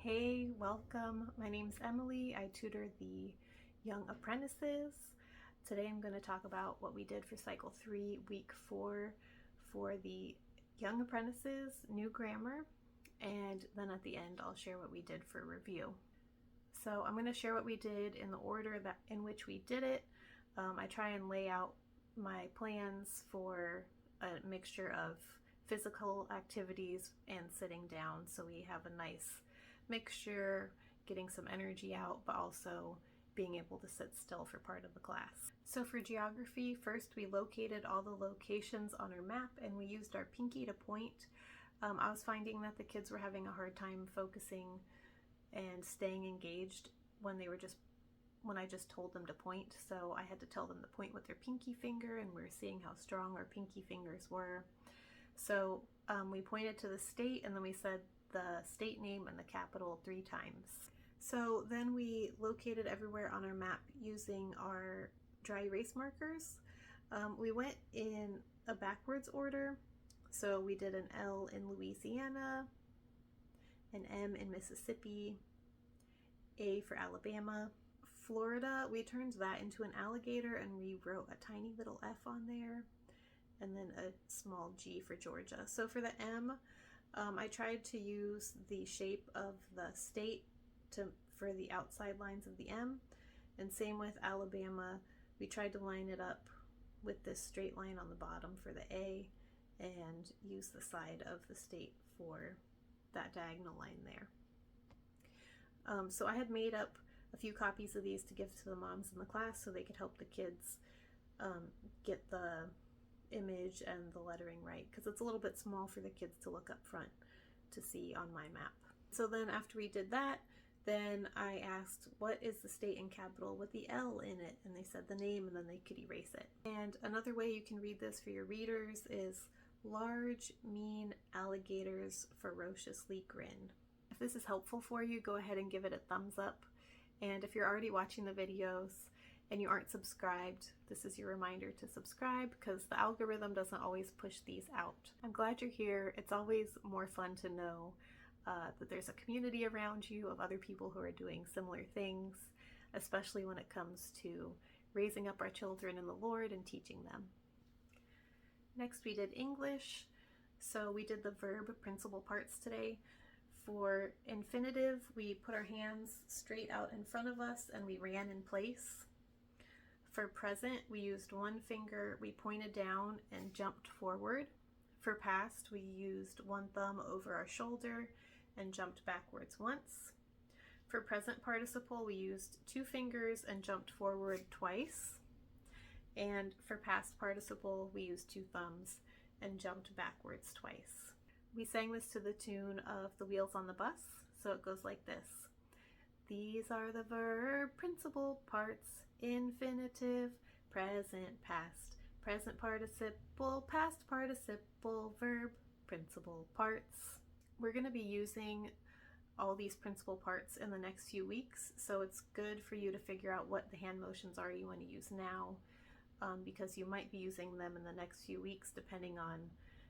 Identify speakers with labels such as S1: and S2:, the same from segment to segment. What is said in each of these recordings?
S1: Hey, welcome. My name's Emily. I tutor the young apprentices. Today I'm going to talk about what we did for cycle 3, week 4 for the young apprentices, new grammar, and then at the end I'll share what we did for review. So I'm going to share what we did in the order in which we did it. I try and lay out my plans for a mixture of physical activities and sitting down, so we have a nice mixture, getting some energy out, but also being able to sit still for part of the class. So for geography, first we located all the locations on our map and we used our pinky to point. I was finding that the kids were having a hard time focusing and staying engaged when I just told them to point. So I had to tell them to point with their pinky finger, and we were seeing how strong our pinky fingers were. So we pointed to the state, and then we said the state name and the capital 3 times. So then we located everywhere on our map using our dry erase markers. We went in a backwards order. So we did an L in Louisiana, an M in Mississippi, A for Alabama. Florida, we turned that into an alligator and we wrote a tiny little F on there, and then a small G for Georgia. So for the M, I tried to use the shape of the state for the outside lines of the M, and same with Alabama. We tried to line it up with this straight line on the bottom for the A and use the side of the state for that diagonal line there. So I had made up a few copies of these to give to the moms in the class so they could help the kids get the image and the lettering right, because it's a little bit small for the kids to look up front to see on my map. So then after we did that, then I asked, what is the state and capital with the L in it? And they said the name, and then they could erase it. And another way you can read this for your readers is large, mean alligators ferociously grin. If this is helpful for you, go ahead and give it a thumbs up. And if you're already watching the videos and you aren't subscribed, this is your reminder to subscribe, because the algorithm doesn't always push these out. I'm glad you're here. It's always more fun to know that there's a community around you of other people who are doing similar things, especially when it comes to raising up our children in the Lord and teaching them. Next, we did English. So we did the verb principal parts today. For infinitive, we put our hands straight out in front of us and we ran in place. For present, we used one finger, we pointed down and jumped forward. For past, we used one thumb over our shoulder and jumped backwards once. For present participle, we used 2 fingers and jumped forward twice. And for past participle, we used 2 thumbs and jumped backwards twice. We sang this to the tune of The Wheels on the Bus, so it goes like this. These are the verb principal parts: infinitive, present, past, present participle, past participle, verb, principal parts. We're going to be using all these principal parts in the next few weeks, so it's good for you to figure out what the hand motions are you want to use now, because you might be using them in the next few weeks depending on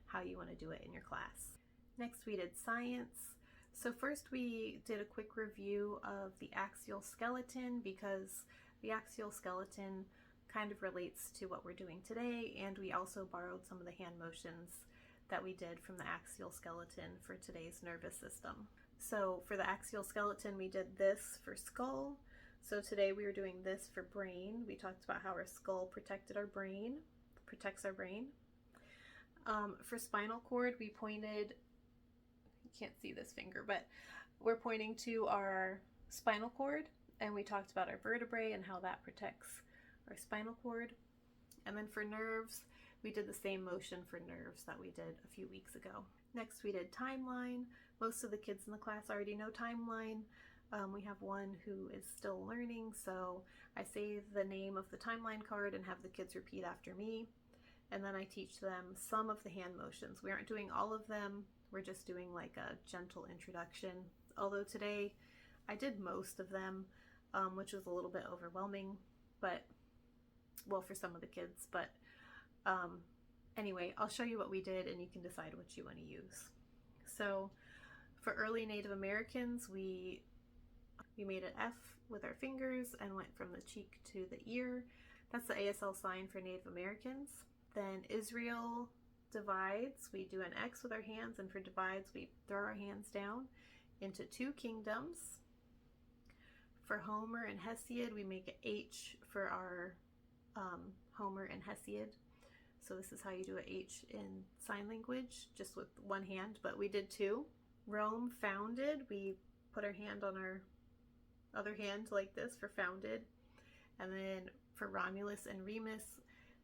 S1: how you want to do it in your class. Next, we did science. So first we did a quick review of the axial skeleton, because the axial skeleton kind of relates to what we're doing today, and we also borrowed some of the hand motions that we did from the axial skeleton for today's nervous system. So for the axial skeleton, we did this for skull. So today we were doing this for brain. We talked about how our skull protects our brain. For spinal cord, we pointed, you can't see this finger, but we're pointing to our spinal cord, and we talked about our vertebrae and how that protects our spinal cord. And then for nerves, we did the same motion for nerves that we did a few weeks ago. Next, we did timeline. Most of the kids in the class already know timeline. We have one who is still learning, so I say the name of the timeline card and have the kids repeat after me. And then I teach them some of the hand motions. We aren't doing all of them. We're just doing like a gentle introduction. Although today I did most of them, which was a little bit overwhelming, but, well, for some of the kids. But anyway, I'll show you what we did and you can decide what you want to use. So For early Native Americans, we made an F with our fingers and went from the cheek to the ear. That's the ASL sign for Native Americans. Then Israel divides, we do an X with our hands, and for divides, we throw our hands down into 2 kingdoms. For Homer and Hesiod, we make an H for our Homer and Hesiod. So this is how you do an H in sign language, just with one hand, but we did 2. Rome founded, we put our hand on our other hand like this for founded. And then for Romulus and Remus,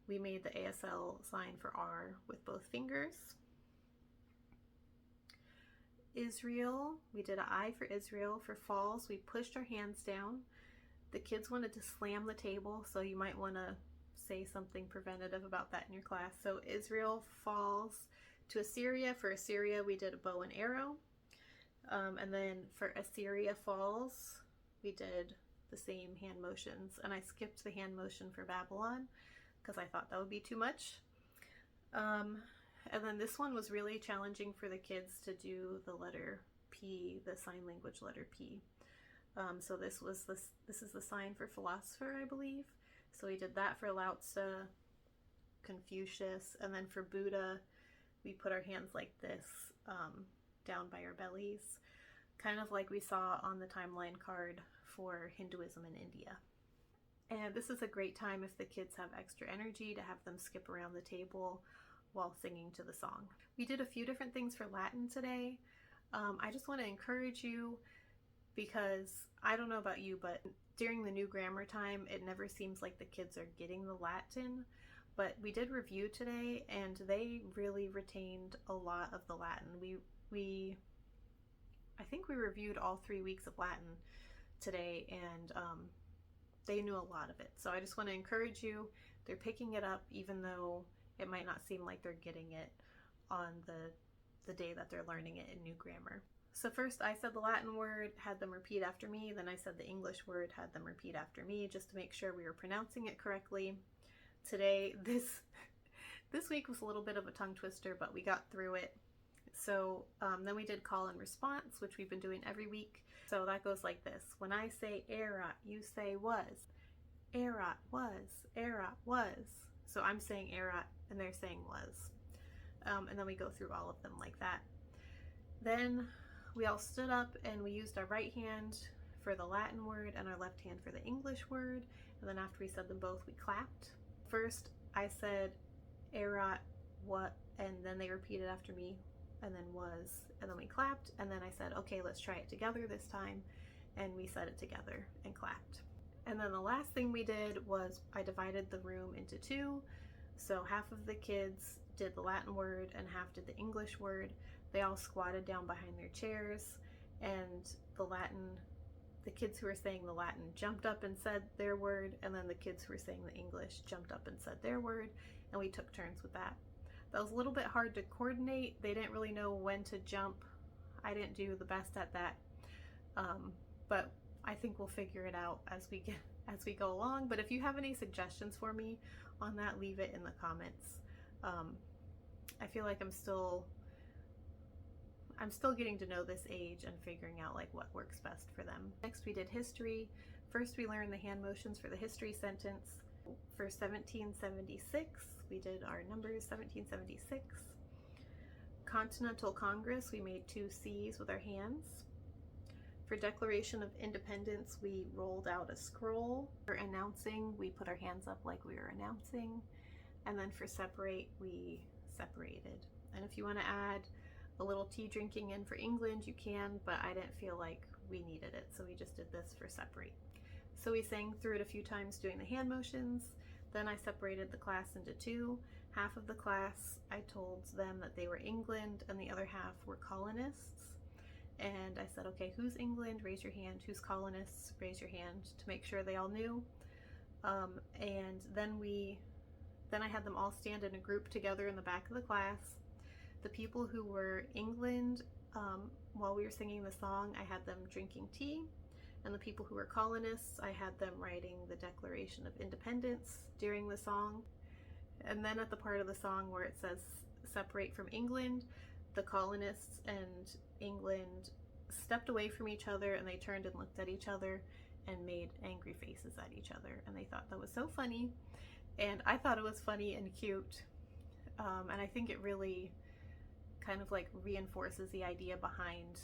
S1: we made the ASL sign for R with both fingers. Israel, we did an I for Israel. For falls, we pushed our hands down. The kids wanted to slam the table, so you might want to say something preventative about that in your class. So Israel falls to Assyria. For Assyria, we did a bow and arrow. And then for Assyria falls, we did the same hand motions. And I skipped the hand motion for Babylon because I thought that would be too much. And then this one was really challenging for the kids to do the letter P, the sign language letter P. So this is the sign for philosopher, I believe. So we did that for Lao Tzu, Confucius, and then for Buddha, we put our hands like this, down by our bellies, kind of like we saw on the timeline card for Hinduism in India. And this is a great time if the kids have extra energy to have them skip around the table while singing to the song. We did a few different things for Latin today. I just want to encourage you, because I don't know about you, but during the new grammar time, it never seems like the kids are getting the Latin. But we did review today, and they really retained a lot of the Latin. I think we reviewed all 3 weeks of Latin today, and they knew a lot of it. So I just want to encourage you. They're picking it up, even though it might not seem like they're getting it on the day that they're learning it in new grammar. So first I said the Latin word, had them repeat after me, then I said the English word, had them repeat after me, just to make sure we were pronouncing it correctly. Today, this week was a little bit of a tongue twister, but we got through it. So then we did call and response, which we've been doing every week. So that goes like this. When I say erat, you say was. Erat, was. Erat, was. So I'm saying erat, and they're saying was. And then we go through all of them like that. Then we all stood up and we used our right hand for the Latin word and our left hand for the English word. And then after we said them both, we clapped. First, I said erat, what, and then they repeated after me, and then was, and then we clapped. And then I said, okay, let's try it together this time. And we said it together and clapped. And then the last thing we did was I divided the room into 2. So half of the kids did the Latin word and half did the English word. They all squatted down behind their chairs, and the kids who were saying the Latin jumped up and said their word, and then the kids who were saying the English jumped up and said their word, and we took turns with that. That was a little bit hard to coordinate. They didn't really know when to jump. I didn't do the best at that, but I think we'll figure it out as we go along. But if you have any suggestions for me on that, leave it in the comments. I feel like I'm still getting to know this age and figuring out like what works best for them. Next we did history. First we learned the hand motions for the history sentence. For 1776, we did our numbers, 1776. Continental Congress, we made 2 C's with our hands. For Declaration of Independence, we rolled out a scroll. For announcing, we put our hands up like we were announcing. And then for separate, we separated. And if you want to add a little tea drinking in for England, you can, but I didn't feel like we needed it, so we just did this for separate. So we sang through it a few times doing the hand motions. Then I separated the class into 2. Half of the class, I told them that they were England, and the other half were colonists. And I said, okay, who's England? Raise your hand. Who's colonists? Raise your hand, to make sure they all knew. And then I had them all stand in a group together in the back of the class. The people who were England, while we were singing the song, I had them drinking tea. And the people who were colonists, I had them writing the Declaration of Independence during the song. And then at the part of the song where it says separate from England, the colonists and England stepped away from each other and they turned and looked at each other and made angry faces at each other, and they thought that was so funny, and I thought it was funny and cute, and I think it really kind of like reinforces the idea behind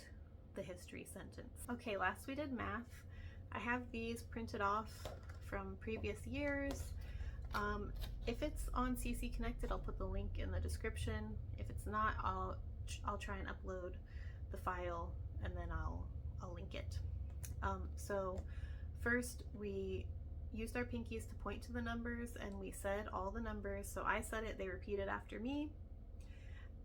S1: the history sentence. Okay, last we did math. I have these printed off from previous years. If it's on CC Connected, I'll put the link in the description. If it's not, I'll try and upload the file and then I'll link it. So first we used our pinkies to point to the numbers and we said all the numbers. So I said it, they repeated after me.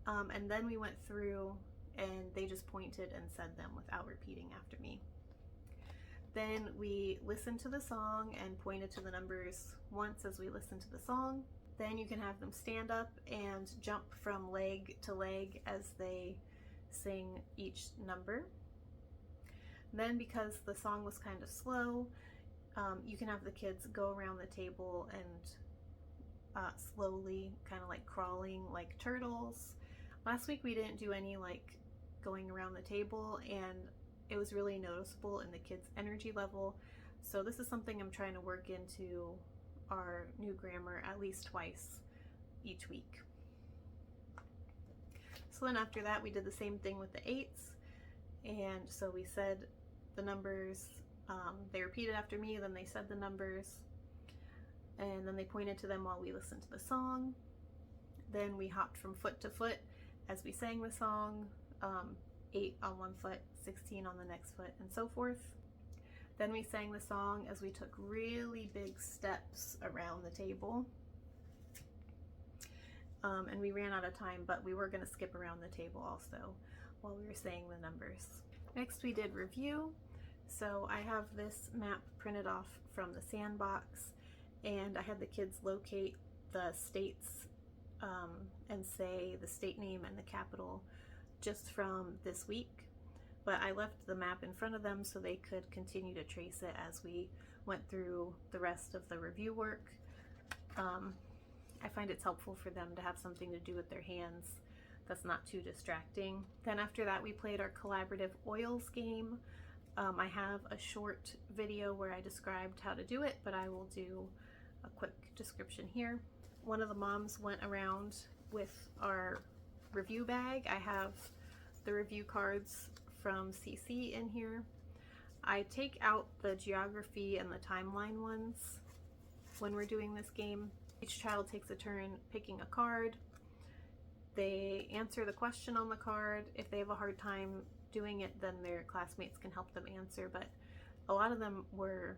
S1: And then we went through and they just pointed and said them without repeating after me. Then we listened to the song and pointed to the numbers once as we listened to the song. Then you can have them stand up and jump from leg to leg as they sing each number. Then, because the song was kind of slow, you can have the kids go around the table and slowly, kind of like crawling like turtles. Last week we didn't do any like going around the table, and it was really noticeable in the kids' energy level. So this is something I'm trying to work into our new grammar at least twice each week. So then after that we did the same thing with the 8s, and so we said the numbers, they repeated after me, then they said the numbers, and then they pointed to them while we listened to the song. Then we hopped from foot to foot as we sang the song, 8 on one foot, 16 on the next foot, and so forth. Then we sang the song as we took really big steps around the table. And we ran out of time, but we were going to skip around the table also while we were saying the numbers. Next we did review. So I have this map printed off from the sandbox, and I had the kids locate the states and say the state name and the capital just from this week. But I left the map in front of them so they could continue to trace it as we went through the rest of the review work. I find it's helpful for them to have something to do with their hands that's not too distracting. Then after that we played our collaborative oils game. I have a short video where I described how to do it, but I will do a quick description here. One of the moms went around with our review bag. I have the review cards from CC in here. I take out the geography and the timeline ones when we're doing this game. Each child takes a turn picking a card. They answer the question on the card. If they have a hard time doing it, then their classmates can help them answer, but a lot of them were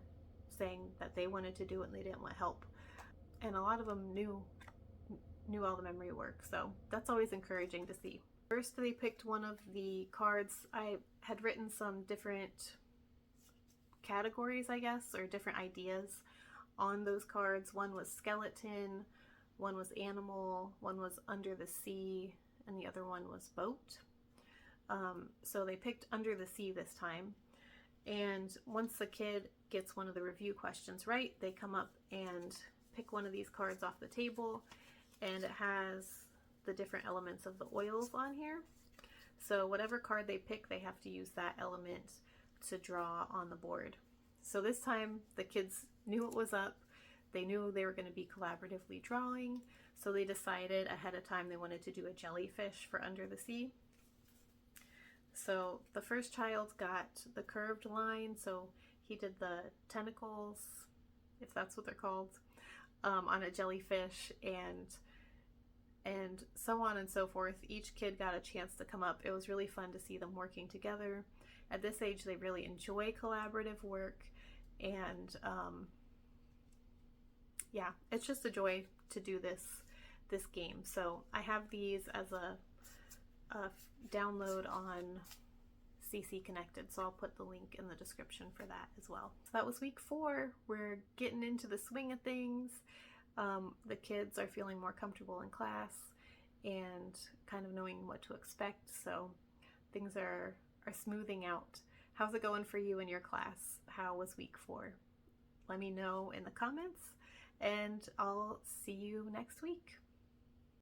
S1: saying that they wanted to do it and they didn't want help. And a lot of them knew all the memory work, so that's always encouraging to see. First they picked one of the cards. I had written some different categories, I guess, or different ideas on those cards. One was skeleton, one was animal, one was under the sea, and the other one was boat. So they picked under the sea this time, and once the kid gets one of the review questions right, they come up and pick one of these cards off the table, and it has the different elements of the oils on here. So whatever card they pick, they have to use that element to draw on the board. So this time the kids knew it was up. They knew they were going to be collaboratively drawing, so they decided ahead of time they wanted to do a jellyfish for under the sea. So the first child got the curved line, so he did the tentacles, if that's what they're called, on a jellyfish, and so on and so forth. Each kid got a chance to come up. It was really fun to see them working together. At this age, they really enjoy collaborative work, and yeah, it's just a joy to do this game. So I have these as a download on CC Connected, so I'll put the link in the description for that as well. So that was week 4. We're getting into the swing of things. The kids are feeling more comfortable in class and kind of knowing what to expect, so things are smoothing out. How's it going for you in your class? How was week 4? Let me know in the comments, and I'll see you next week.